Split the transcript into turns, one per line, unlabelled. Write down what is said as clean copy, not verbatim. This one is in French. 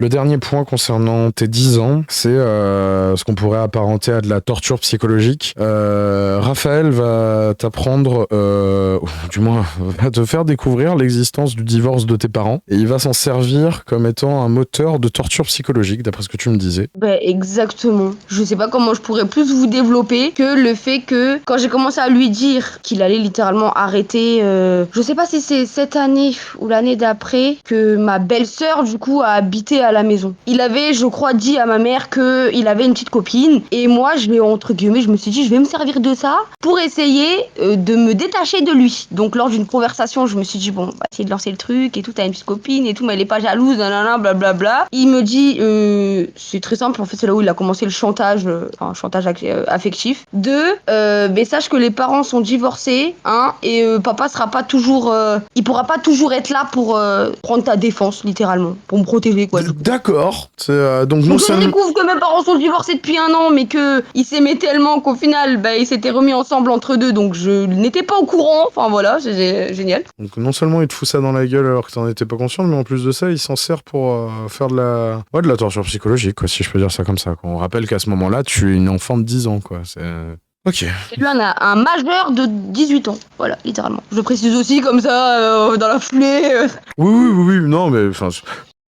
Le dernier point concernant tes 10 ans, c'est ce qu'on pourrait apparenter à de la torture psychologique. Raphaël va t'apprendre, ou du moins va te faire découvrir l'existence du divorce de tes parents, et il va s'en servir comme étant un moteur de torture psychologique, d'après ce que tu me disais.
Ben exactement. Je sais pas comment je pourrais plus vous développer que le fait que quand j'ai commencé à lui dire qu'il allait littéralement arrêter, je sais pas si c'est cette année ou l'année d'après que ma belle-sœur du coup a habité à la maison. Il avait, je crois, dit à ma mère que il avait une petite copine et moi je vais entre guillemets, je me suis dit je vais me servir de ça pour essayer de me détacher de lui. Donc lors d'une conversation, je me suis dit bon, on va essayer de lancer le truc et tout, t'as une petite copine et tout, mais elle est pas jalouse, nanana, blablabla. Il me dit c'est très simple, en fait c'est là où il a commencé le chantage, affectif. Mais sache que les parents sont divorcés, hein, et papa sera pas toujours, il pourra pas toujours être là pour prendre ta défense, littéralement, pour me protéger quoi du coup.
D'accord. Donc non
Donc je
seulement...
découvre que mes parents sont divorcés depuis 1 an, mais que ils s'aimaient tellement qu'au final, bah, ils s'étaient remis ensemble entre deux, donc je n'étais pas au courant. Enfin voilà, c'est génial.
Donc non seulement il te fout ça dans la gueule alors que t'en étais pas conscient, mais en plus de ça, il s'en sert pour faire de la torture psychologique, quoi, si je peux dire ça comme ça, quoi. On rappelle qu'à ce moment-là, tu es une enfant de 10 ans, quoi. C'est... Ok.
C'est lui un majeur de 18 ans, voilà, littéralement. Je précise aussi comme ça, dans la foulée.
Oui, non, mais enfin,